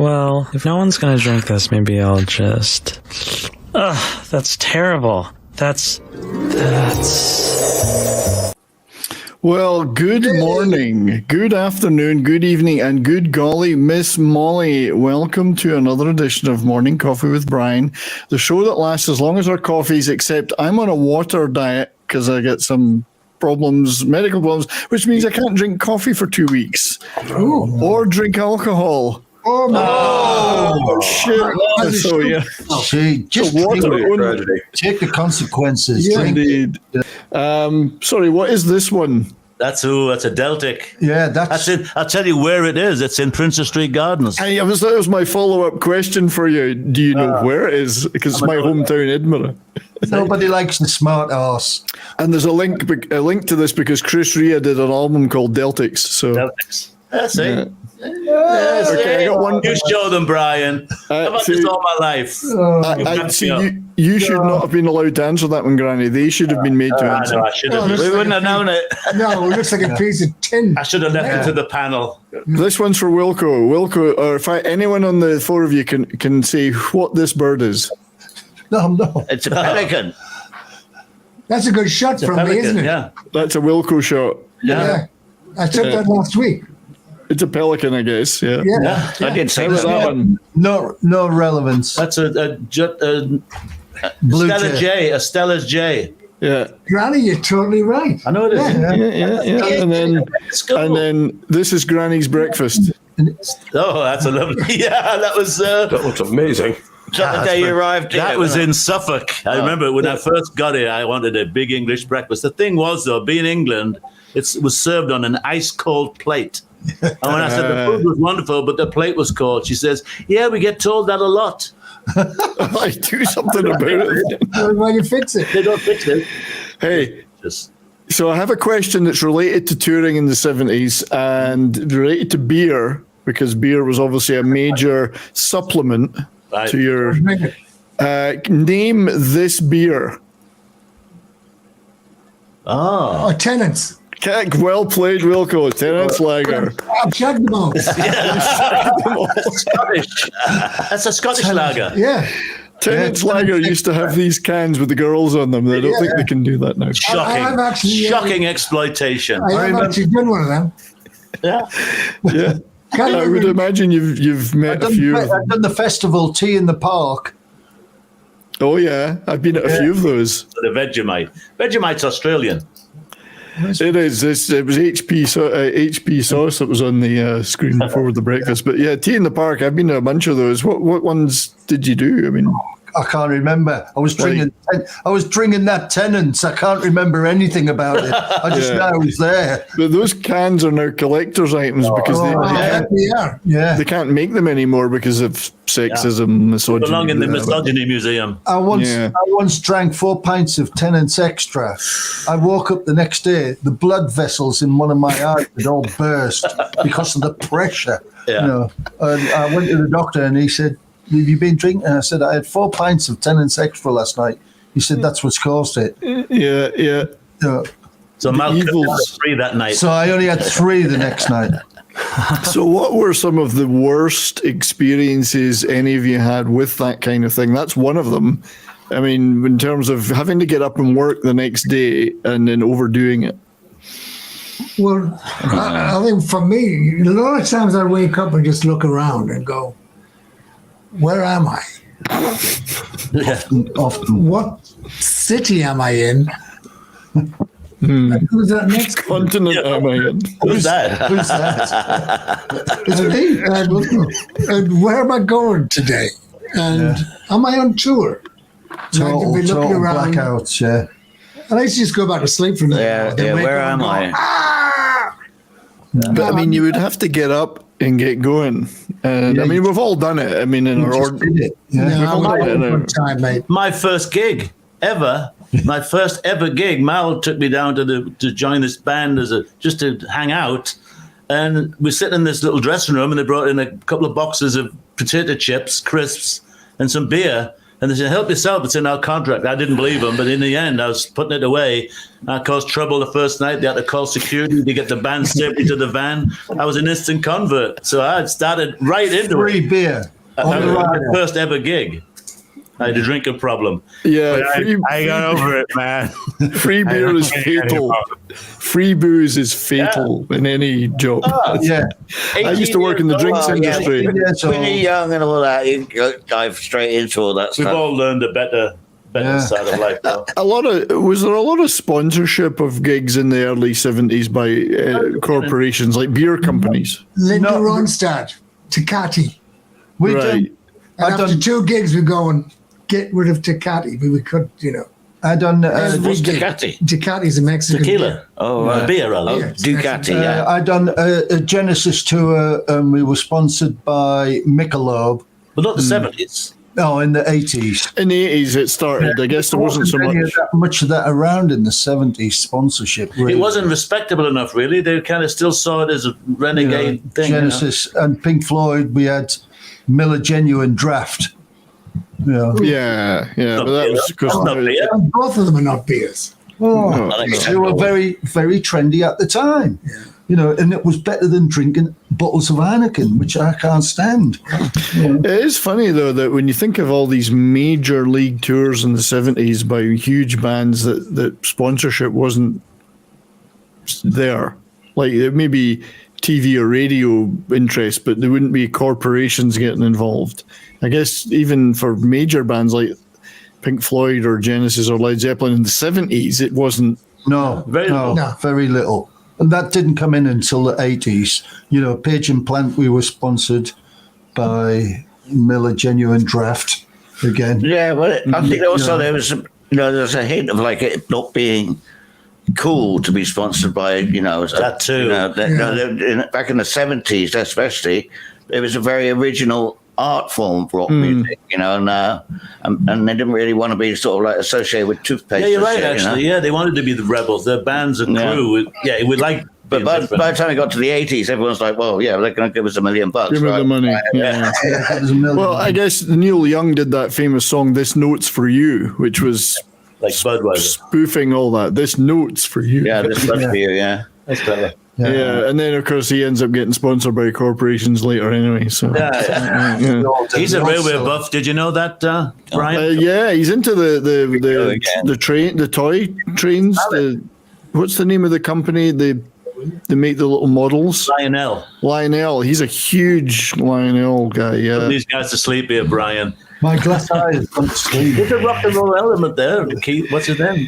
Well, if no one's gonna drink this, maybe I'll just... Ugh, that's terrible. That's... Well, good morning, good afternoon, good evening, and good golly, Miss Molly. Welcome to another edition of Morning Coffee with Brian, the show that lasts as long as our coffees, except I'm on a water diet because I get some problems, medical problems, which means I can't drink coffee for 2 weeks. Ooh. Or drink alcohol. Oh, my God. Shit. So, yeah. See, just water take the consequences. Yeah, Drink indeed. Sorry, what is this one? That's a Deltic. Yeah, that's it. I'll tell you where it is. It's in Princess Street Gardens. That was my follow-up question for you. Do you know where it is? Because it's my hometown, Edinburgh. Nobody likes the smart arse. And there's a link to this because Chris Rea did an album called Deltics. So Deltics. That's it. Yes, okay, I got one. You show them, Brian. I've had this all my life. You should not have been allowed to answer that one, Granny. They should have been made to answer. I should have. We wouldn't have known it. No, it looks like a piece of tin. I should have left it to the panel. This one's for Wilko. Wilko, or if anyone on the four of you can say what this bird is. No. It's a pelican. That's a good shot from me, isn't it? Yeah. That's a Wilko shot. Yeah. I took that last week. It's a pelican, I guess. Yeah. I did say that one. No relevance. That's a Blue Stella J. A Stella's J. Yeah. Granny, you're totally right. I know it is. Yeah. And then this is Granny's breakfast. Oh, that's a lovely. Yeah, that was. That looks amazing. The day you arrived here. That was in Suffolk. I remember when I first got here, I wanted a big English breakfast. The thing was, though, being England, it was served on an ice-cold plate. And when I said the food was wonderful, but the plate was cold, she says, yeah, we get told that a lot. I do something about it. Why do you fix it? They don't fix it. Hey, so I have a question that's related to touring in the 70s and related to beer, because beer was obviously a major supplement to your... name this beer. Oh, Tennent's. Well played, Wilko. Tennent's Lager. I've checked them all. Scottish. That's a Scottish lager. Yeah. Tennent's Lager used to have these cans with the girls on them. I don't think they can do that now. Shocking exploitation. I have actually done one of them. Yeah. I would imagine you've met a few. I've done the festival tea in the park. Oh yeah, I've been at a few of those. So the Vegemite. Vegemite's Australian. It is. It was HP sauce that was on the screen before the breakfast. But yeah, tea in the park. I've been to a bunch of those. What ones did you do? I mean, I can't remember. I was drinking that Tennent's. I can't remember anything about it. I just know it was there. But those cans are now collector's items because they can't make them anymore because of sexism, misogyny. They belong in the misogyny museum. I once drank 4 pints of Tennent's Extra. I woke up the next day, the blood vessels in one of my eyes had all burst because of the pressure. Yeah. You know, and I went to the doctor and he said, have you been drinking? And I said, I had 4 pints of Tennent's Extra last night. He said, that's what's caused it. Yeah. So Malcolm had 3 that night. So I only had 3 the next night. So what were some of the worst experiences any of you had with that kind of thing? That's one of them. I mean, in terms of having to get up and work the next day and then overdoing it. Well, I think for me, a lot of times I wake up and just look around and go, where am I? Often. What city am I in? Who's that next continent am I in? Who's that? It's me. And where am I going today? And am I on tour? Total blackouts, yeah. And I used to just go back to sleep for a minute. Yeah, where am I? But I mean, you would have to get up and get going. And I mean, we've all done it. I mean, in our order. My first gig ever. My first ever gig. Mal took me down to join this band just to hang out, and we sit in this little dressing room, and they brought in a couple of boxes of potato chips, crisps, and some beer. And they said, help yourself, it's in our contract. I didn't believe them, but in the end, I was putting it away. I caused trouble the first night. They had to call security to get the band safely to the van. I was an instant convert. So I had started right into Free it. beer. That was my first ever gig. I had a drinking problem. Yeah, I got over it, man. free beer is fatal. Free booze is fatal in any job. Yeah. I used to work in the drinks industry. When you're young and all that, you dive straight into all that We've stuff. all learned a better side of life now. Was there a lot of sponsorship of gigs in the early 70s by corporations like beer companies? Linda Ronstadt, Tecate. We Right. done. And I after done. 2 gigs, we're going, get rid of Tecate. But we could, I done. What's Ducati? Tecate's a Mexican Tequila. beer. Oh, right. Beer, rather. Yeah. Ducati, yeah. I done a Genesis tour, and we were sponsored by Michelob. But not the 70s. Oh, in the 80s. In the 80s, it started. I guess there wasn't so any much. much of that around in the 70s sponsorship. Really. It wasn't respectable enough, really. They kind of still saw it as a renegade thing. Genesis and Pink Floyd. We had Miller Genuine Draft. Yeah, but that was because Not beer. And both of them are not beers. Oh, they were very, very trendy at the time. And it was better than drinking bottles of Heineken, which I can't stand. it is funny though that when you think of all these major league tours in the 70s by huge bands, that sponsorship wasn't there. Like it may be TV or radio interest, but there wouldn't be corporations getting involved. I guess even for major bands like Pink Floyd or Genesis or Led Zeppelin in the 70s, it wasn't. No, Very little. No. very little. And that didn't come in until the 80s. Page and Plant, we were sponsored by Miller Genuine Draft again. Yeah, well, I think also there was, there's a hint of like it not being cool to be sponsored by, That too. Back in the 70s, especially, it was a very original art form, rock music, and they didn't really want to be sort of like associated with toothpaste. Yeah, you're right, shit, actually. Yeah, they wanted to be the rebels. Their bands and crew. Yeah, we like. But by the time it got to the 80s, everyone's like, well, yeah, they're going to give us $1 million. Give me right? the money. Yeah. Well, I guess Neil Young did that famous song "This Note's for You," which was like Budweiser. spoofing all that. This note's for you. Yeah, this must be you, yeah. That's better. Yeah, and then of course he ends up getting sponsored by corporations later anyway. So Yeah. He's a railway buff. Did you know that, Brian? yeah, he's into the toy trains. What's the name of the company? They make the little models. Lionel. He's a huge Lionel guy. Yeah. Put these guys to sleep here, Brian. My glass eye is gone to sleep. There's a rock and roll element there. What's his name?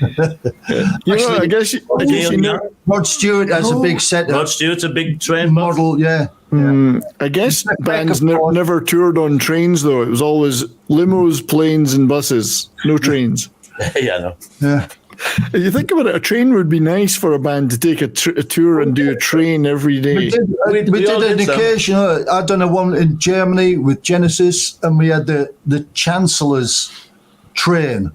I guess you know. Rod Stewart has a big set. Rod Stewart's a big train buff. Model, yeah. I guess bands never toured on trains though. It was always limos, planes, and buses. No trains. Yeah, I know. Yeah. If you think about it, a train would be nice for a band to take a tour and do a train every day. We did an occasion. I done a one in Germany with Genesis, and we had the Chancellor's train.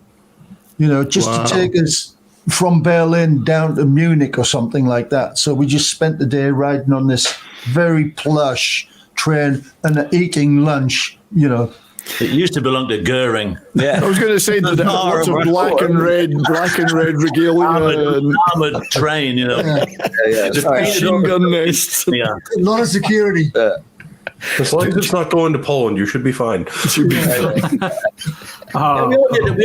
Just to take us from Berlin down to Munich or something like that. So we just spent the day riding on this very plush train and eating lunch. It used to belong to Goering. Yeah. I was going to say that it had lots of black and red regalia and Armored train, Just machine gun nests. Yeah. A lot of security. As long as it's not going to Poland, you should be fine. We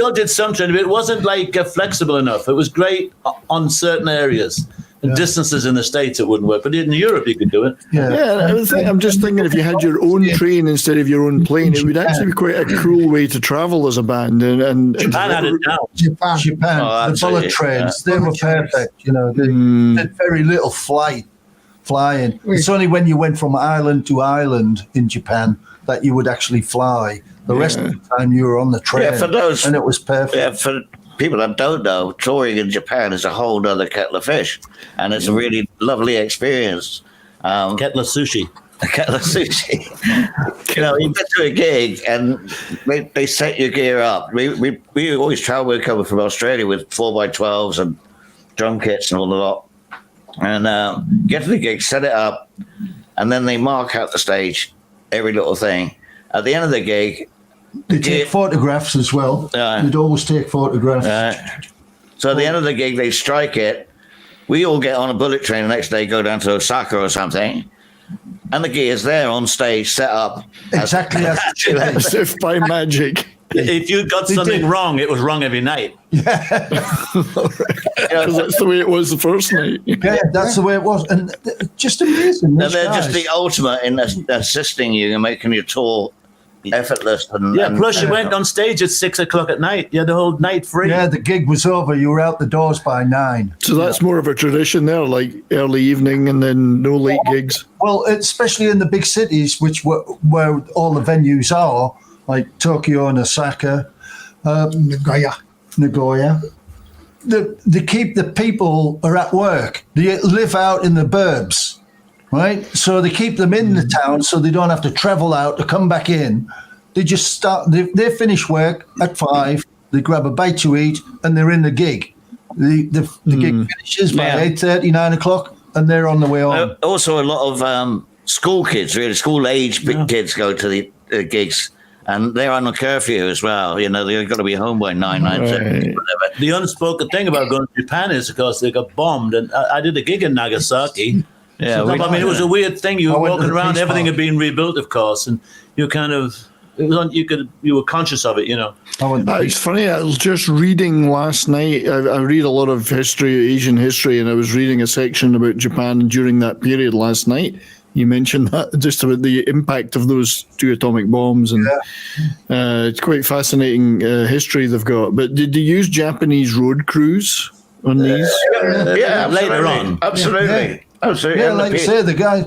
all did some training, but it wasn't like flexible enough. It was great on certain areas. And distances in the States, it wouldn't work. But in Europe, you could do it. Yeah, I'm just thinking if you had your own train instead of your own plane, it would actually be quite a cool way to travel as a band. And Japan had it down. Japan, Oh, the bullet trains, they were perfect. They did very little flying. It's only when you went from island to island in Japan that you would actually fly. The rest of the time you were on the train. Yeah, for those, and it was perfect. Yeah, for people that don't know, touring in Japan is a whole other kettle of fish, and it's a really lovely experience. Kettle of sushi. A kettle of sushi. You get to a gig and they set your gear up. We always travel. We're coming from Australia with 4x12s and drum kits and all the lot. And get to the gig, set it up, and then they mark out the stage, every little thing. At the end of the gig, They take photographs as well. They'd always take photographs. So at the end of the gig, they strike it. We all get on a bullet train the next day, go down to Osaka or something. And the gear's there on stage, set up. Exactly as if by magic. If you got something wrong, it was wrong every night. Yeah. Because that's the way it was the first night. Yeah, that's the way it was. And just amazing. And they're just the ultimate in assisting you and making your tour effortless. Plus you went on stage at 6 o'clock at night. You had the whole night free. Yeah, the gig was over. You were out the doors by 9. So that's more of a tradition there, like early evening and then no late gigs. Well, especially in the big cities, where all the venues are, like Tokyo and Osaka, Nagoya. They keep the people are at work. They live out in the burbs, right? So they keep them in the town so they don't have to travel out to come back in. They just start, they finish work at 5, they grab a bite to eat, and they're in the gig. The gig finishes by 8:30, 9 o'clock, and they're on the way home. Also, a lot of school kids, really, school-age kids go to the gigs. And they're on a curfew as well. You know, they've got to be home by 9, 9:30, whatever. The unspoken thing about going to Japan is, of course, they got bombed. And I did a gig in Nagasaki. Yeah, so, I mean, it was a weird thing. You were walking around, everything had been rebuilt, of course, and you kind of, you were conscious of it, you know. It's funny. I was just reading last night. I read a lot of history, Asian history, and I was reading a section about Japan during that period last night. You mentioned that just about the impact of those 2 atomic bombs, and it's quite fascinating history they've got. But did they use Japanese road crews on these? Yeah, later on, absolutely. Yeah, like I say, the guys,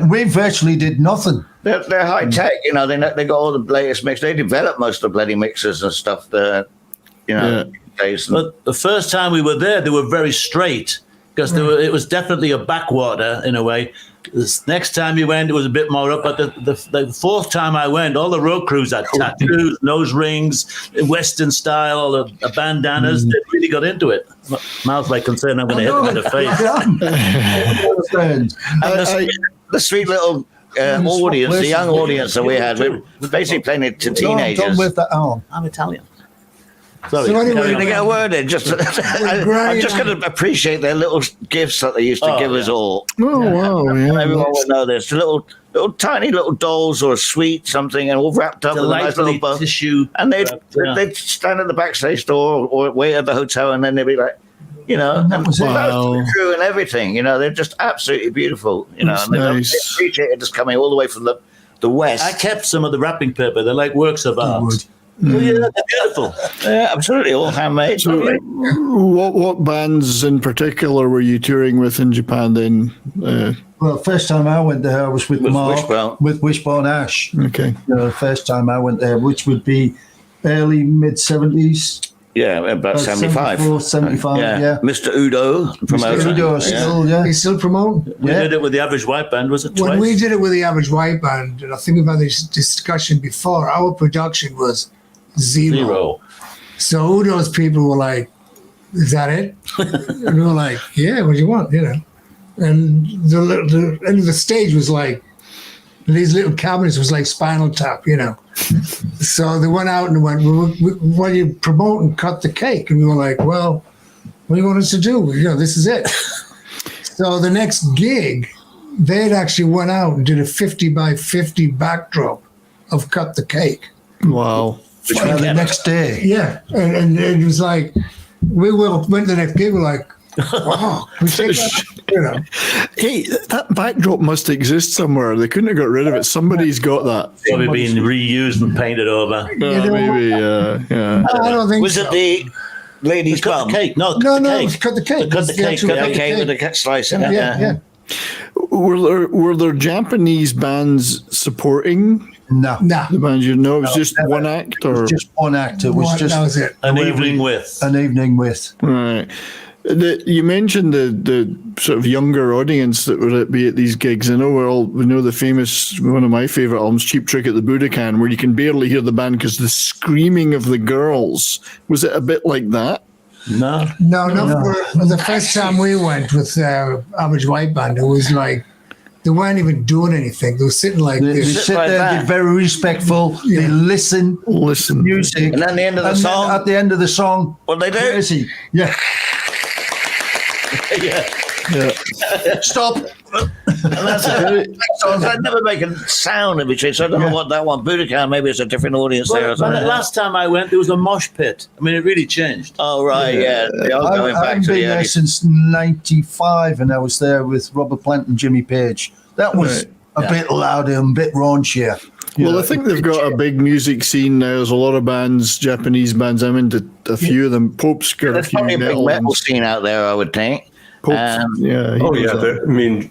we virtually did nothing. They're high tech, you know. They got all the latest mix. They developed most of the bloody mixers and stuff. But the first time we were there, they were very straight because it was definitely a backwater in a way. This next time you went, it was a bit more up. But the fourth time I went, all the road crews had tattoos, nose rings, Western style, all the bandanas. They really got into it. Mouth like concerned I'm going to hit them in the face. The sweet little audience, the young audience that we had, we were basically playing it to teenagers. I'm Italian. Sorry, so anyway, they get a word in. I'm just going to appreciate their little gifts that they used to give us all. Oh, wow. Yeah, everyone would know this. Little tiny little dolls or a sweet something, and all wrapped up in a nice little bow. Tissue. And they'd stand at the backstage door or wait at the hotel, and then they'd be like, you know, and that was the crew and everything. You know, they're just absolutely beautiful. You know, and they appreciated us coming all the way from the west. I kept some of the wrapping paper. They're like works of art. Oh, yeah, they're beautiful. Yeah, absolutely, all handmade. So, what bands in particular were you touring with in Japan then? Well, first time I went there, I was with Mark, with Wishbone Ash. Okay. The first time I went there, which would be early mid-70s. Yeah, about 75. 75, yeah. Mr. Udo promotes. Mr. Udo He's still promoting. We did it with the Average White Band, was it twice? When we did it with the Average White Band, and I think we've had this discussion before, our production was zero. So Udo's people were like, is that it? And we were like, yeah, what do you want, you know? And the end of the stage was like, these little cabinets was like Spinal Tap, you know. So they went out and went, what do you promote and cut the cake? And we were like, well, what do you want us to do? You know, this is it. So the next gig, they'd actually went out and did a 50 by 50 backdrop of Cut the Cake. Wow. The next day. Yeah. And it was like, we went to the next gig, we're like, wow. We take that, you know. Hey, that backdrop must exist somewhere. They couldn't have got rid of it. Somebody's got that. Probably been reused and painted over. Maybe, yeah. I don't think Was it the ladies' cut the cake? No, No, cut the cake. cut the cake. Cut the cake with the slice in it. Yeah. Were there Japanese bands supporting No. the band? You know, it was just one act, or just one act. It was just that was it. An evening with. Right. You mentioned the sort of younger audience that would be at these gigs. I know we know the famous, one of my favorite albums, Cheap Trick at the Budokan, where you can barely hear the band because the screaming of the girls. Was it a bit like that? No. The first time we went with Average White Band, it was like they weren't even doing anything. They were sitting like They this. sit like there, that. they're very respectful. They listen to music. And then the end of the And then song, at the end of the song, what they do? crazy. Yeah. Stop. And that's songs I never make a sound in between, so I don't know what that one. Budokan, maybe it's a different audience there or Well, something. the last time I went, there was a mosh pit. I mean, it really changed. Oh, right, yeah. They are going I back haven't to been the there early. since 95, and I was there with Robert Plant and Jimmy Page. That was a bit louder and a bit raunchier. Well, I think they've got a big music scene now. There's a lot of bands, Japanese bands. I'm into a few of them. Pope's got a There's few probably a big metal metal ones. scene out there, I would think. Pope's, Um, Oh yeah,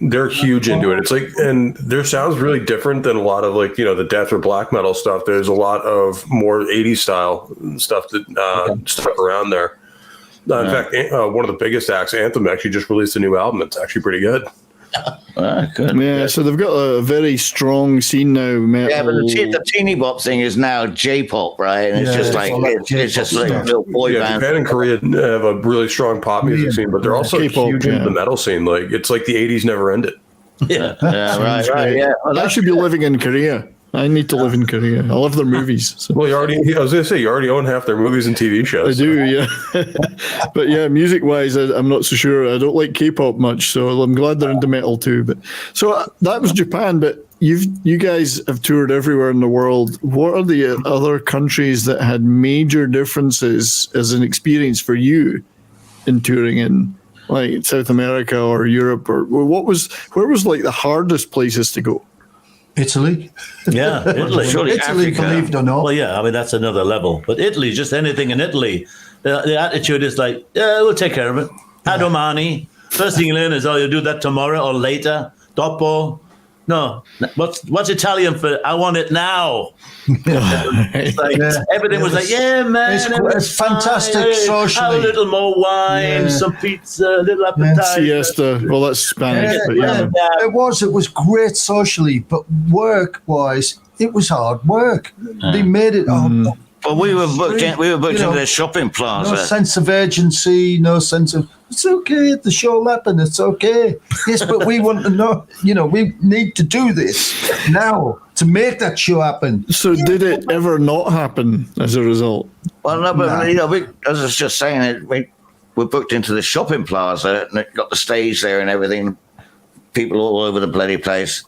they're huge into it. It's like, and their sound's really different than a lot of like the death or black metal stuff. There's a lot of more 80s style stuff that stuck around there. In fact, one of the biggest acts, Anthem, actually just released a new album. It's actually pretty good. good. Yeah, so they've got a very strong scene now. Metal. Yeah, but the teeny bop thing is now J-pop, right? And it's Yeah, just it's like all like it's just like J-pop little boy Yeah, band. Japan and Korea have a really strong pop music scene, but they're also K-pop, huge into yeah. the metal scene. Like it's like the 80s never ended. Yeah, right, yeah. Well, I should be living in Korea. I need to live in Korea. I love their movies. So. Well, I was going to say, you already own half their movies and TV I shows. do, yeah. But yeah, music-wise, I'm not so sure. I don't like K-pop much, so I'm glad they're into metal too. But so that was Japan. But you guys have toured everywhere in the world. What are the other countries that had major differences as an experience for you in touring in, like South America or Europe, or where was like the hardest places to go? Italy. Yeah, Italy. Surely Italy, Africa. believe it or not. Well, yeah, I mean, that's another level. But Italy, just anything in Italy, the attitude is like, yeah, we'll take care of it. A domani. First thing you learn is, oh, you'll do that tomorrow or later. Dopo. No. What's Italian for I want it now? It's like, everything was like, yeah, man. It's fantastic Have a socially. little more wine, some pizza, a little appetizer. Siesta. Well, that's Spanish, but yeah. It was great socially, but work-wise, it was hard work. They made it. Well, we were booked You know, into their shopping no plaza. sense of urgency, no sense of it's okay. The show happened. It's okay. Yes, but we want to know. We need to do this now to make that show happen. So did it ever not happen as a result? Well, no, but as I was just saying, we were booked into the shopping plaza and it got the stage there and everything. People all over the bloody place,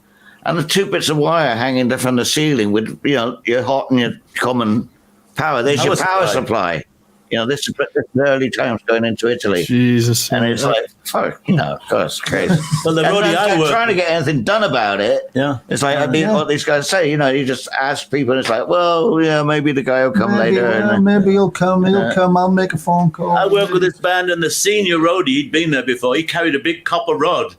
and the 2 bits of wire hanging there from the ceiling with your hot and your common power. There's your power supply. This is the early times going into Italy. Jesus. And it's like, fuck, God, it's crazy. Well, the roadie I work trying to get anything done about it. Yeah. It's like, what these guys say, you just ask people, and it's like, well, yeah, maybe the guy will come later. Maybe he'll come. He'll come. I'll make a phone call. I work with this band, and the senior roadie, he'd been there before. He carried a big copper rod.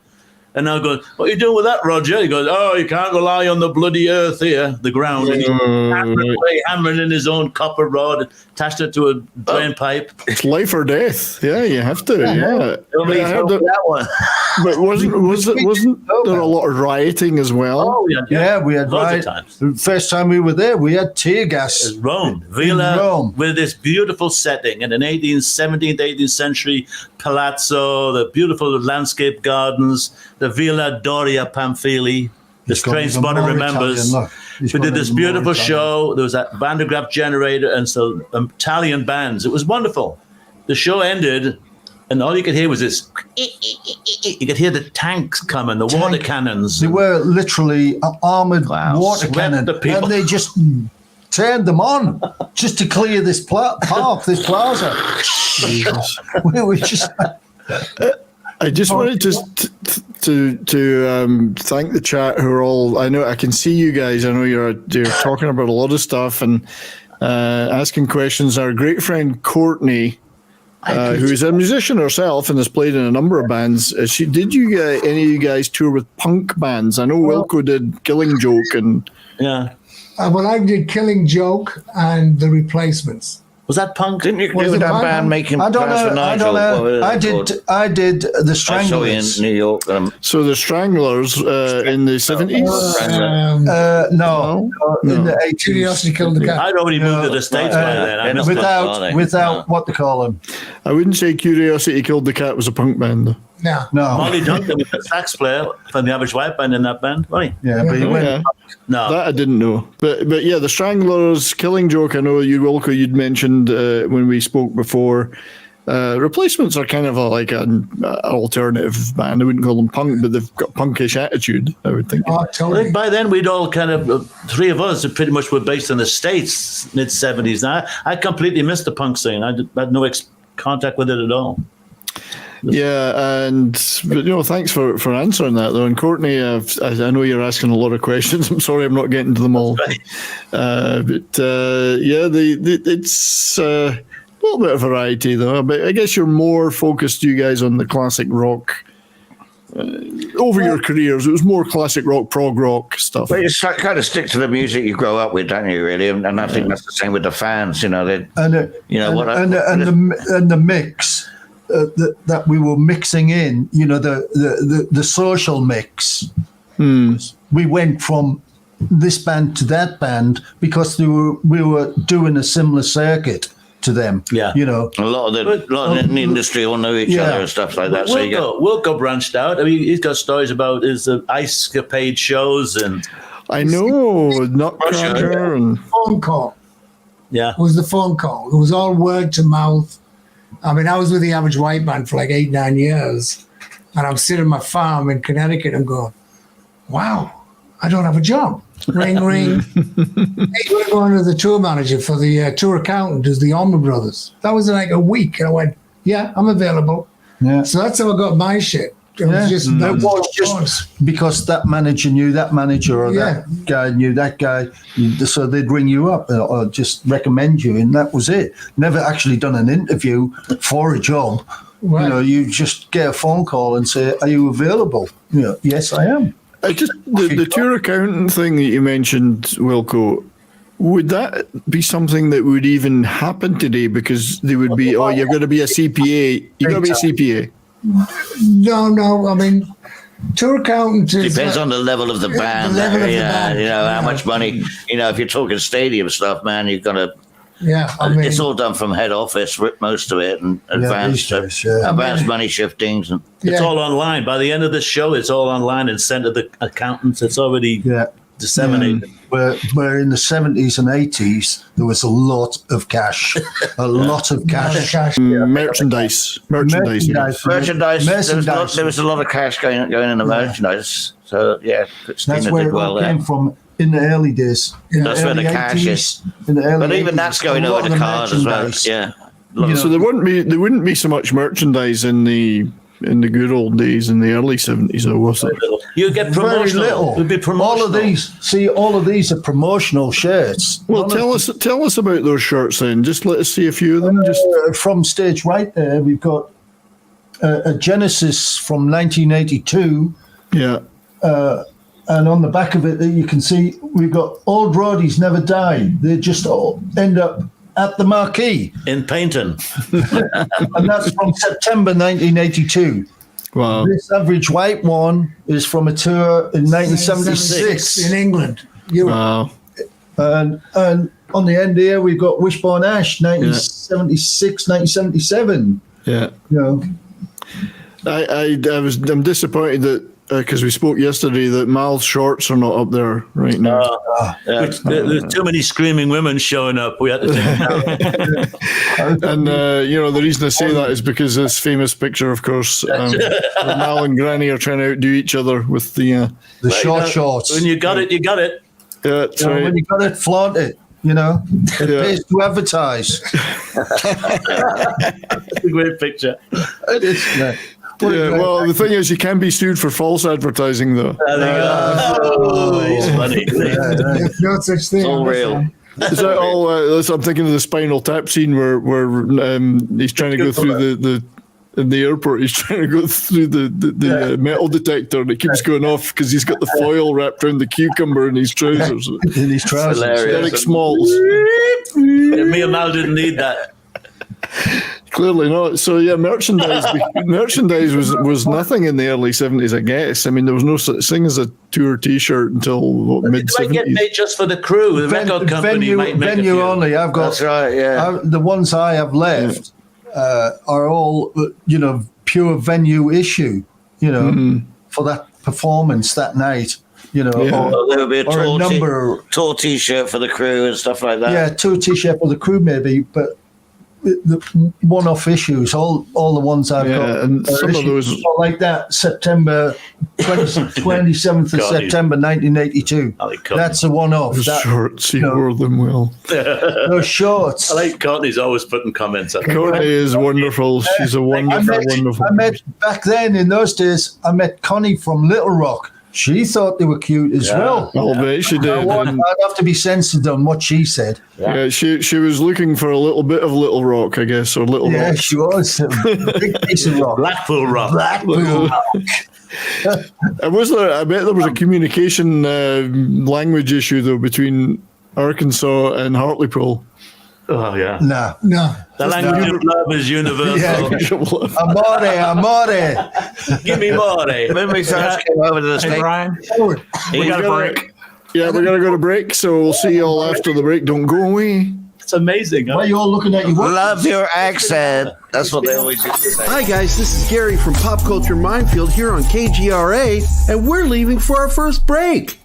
And I go, what are you doing with that, Roger? He goes, oh, you can't rely on the bloody earth here, the ground. And he's hammering in his own copper rod, attached it to a drain pipe. It's life or death. Yeah, you have to. Yeah. Nobody I heard felt that one. But wasn't there a lot of rioting as well? Oh, Yeah, we had loads of times. The first time we were there, we had tear gas. Rome, Villa, Rome. with this beautiful setting in an 17th, 18th century palazzo, the beautiful landscape gardens, the Villa Doria Pamphili, the strange spot remembers. We did this beautiful show. There was that Van de Graaff generator and some Italian bands. It was wonderful. The show ended, and all you could hear was this. You could hear the tanks coming, the water cannons. They were literally an armored water Swept cannon, the people. and they just turned them on just to clear this park, this plaza. we were just. I just wanted to thank the chat who are all. I know I can see you guys. I know you're talking about a lot of stuff and asking questions. Our great friend Courtney, who is a musician herself and has played in a number of bands. Did you any of you guys tour with punk bands? I know Wilko did Killing Joke and Yeah. Well, I did Killing Joke and The Replacements. Was that punk? Didn't you Was do it that my band band? making I don't plans for know. I Nigel? don't know. What was it called? I did the I saw you in Stranglers. New York. so the Stranglers in the 70s. No, in the 80s. Curiosity Killed the Cat. I'd already moved to the States by then. I missed it. Without what they call them. I wouldn't say Curiosity Killed the Cat was a punk band though. No. Molly Duncan was the sax player from the Average White Band in that band, right? Yeah, but he went. No. That I didn't know. But yeah, the Stranglers, Killing Joke, I know you, Wilko, you'd mentioned when we spoke before. Replacements are kind of like an alternative band. I wouldn't call them punk, but they've got punkish attitude, I would think. Oh, I totally. think by then we'd all kind of, three of us pretty much were based in the States, mid-70s. Now, I completely missed the punk scene. I had no contact with it at all. Yeah, but thanks for answering that though. And Courtney, I know you're asking a lot of questions. I'm sorry, I'm not getting to them all. Right. It's a little bit of variety though. But I guess you're more focused, you guys, on the classic rock. Over your careers, it was more classic rock, prog rock stuff. But you kind of stick to the music you grow up with, don't you? Really, and I think that's the same with the fans. The mix. That we were mixing in, the social mix. We went from this band to that band because we were doing a similar circuit to them. Yeah, a lot of the industry all know each other and stuff like that. Wilko branched out. I mean, he's got stories about his ice capade shows, and I know Nutcracker and phone call. Yeah, It was the phone call. It was all word to mouth. I mean, I was with the Average White Band for like 8-9 years, and I'm sitting on my farm in Connecticut and going, wow, I don't have a job. Ring, ring. Hey, we're going to the tour manager for the tour accountant, who's the Allman Brothers. That was like a week, and I went, yeah, I'm available. Yeah. So that's how I got my shit. It was just because that manager knew that manager, or that guy knew that guy, so they'd ring you up or just recommend you, and that was it. Never actually done an interview for a job. Right. You just get a phone call and say, "Are you available?" Yes, I am. The tour accountant thing that you mentioned, Wilko. Would that be something that would even happen today? Because they would be, you're going to be a CPA. You've got to be a CPA. No. I mean, tour accountant depends on the level of the band. How much money. If you're talking stadium stuff, man, you've got to. Yeah, it's all done from head office, most of it, and advanced money shiftings, and it's all online. By the end of the show, it's all online and sent to the accountants. It's already disseminated. Where in the 70s and 80s there was a lot of cash, merchandise. There was a lot of cash going in the merchandise. So that's where it came from in the early days. That's where the cash is. But even that's going over the cars as well. Yeah. So there wouldn't be so much merchandise in the good old days in the early 70s, though, was it? You get promotional. Very little. It'd be promotional. All of these are promotional shirts. Well, tell us about those shirts then. Just let us see a few of them. From stage right there, we've got a Genesis from 1982. Yeah. And on the back of it, you can see we've got Old Roadies Never Die. They just all end up at the marquee in Paynton. And that's from September 1982. Wow. This Average White one is from a tour in 1976 in England. Wow. And on the end here, we've got Wishbone Ash, 1976, 1977. Yeah. I'm disappointed that because we spoke yesterday that Mal's shorts are not up there right now. There's too many screaming women showing up. We had to take them down. And the reason I say that is because this famous picture, of course, Mal and Granny are trying to outdo each other with the shorts. When you got it, you got it. Yeah, that's right. When you got it, flaunt it. It pays to advertise. That's a great picture. It is. The thing is, you can be sued for false advertising, though. He's funny. No such thing. It's all real. Is that all? I'm thinking of the Spinal Tap scene where he's trying to go through in the airport. He's trying to go through the metal detector, and it keeps going off because he's got the foil wrapped around the cucumber in his trousers. Eric Smalls. Me and Mal didn't need that. Clearly not. So merchandise was nothing in the early 70s, I guess. I mean, there was no such thing as a tour T-shirt until mid 70s. It might get made just for the crew. The record company might make venue only. I've got. That's right. Yeah. The ones I have left are all pure venue issue, you know, for that performance that night, you know, There would be or a number, tour T-shirt for the crew and stuff like that. yeah, tour T-shirt for the crew maybe, but the one-off issues, all the ones I've got, and some of those, like that September 27th of September 1982. That's a one-off. those shorts, he wore them well. Those shorts. I like Courtney's always putting comments up. Courtney is wonderful. She's a wonderful. I met back then in those days. I met Connie from Little Rock. She thought they were cute as well. I'll bet she did. I'd have to be censored on what she said. Yeah, she was looking for a little bit of Little Rock, I guess, or Little Yeah, Rock. she was. A big piece of rock. Blackpool Rock. Blackpool Rock. And was there? I bet there was a communication language issue though between Arkansas and Hartlepool. Oh, yeah. No. The language of love is universal. Yeah. Amore. Give me more. When we first came over to the Hey, States, Brian, we got a break. Yeah, we're gonna go to break, so we'll see you all after the break. Don't go away. It's amazing. Why are you all looking at your watch? love your accent. That's what they always used to say. Hi guys, this is Gary from Pop Culture Minefield here on KGRA, and we're leaving for our first break.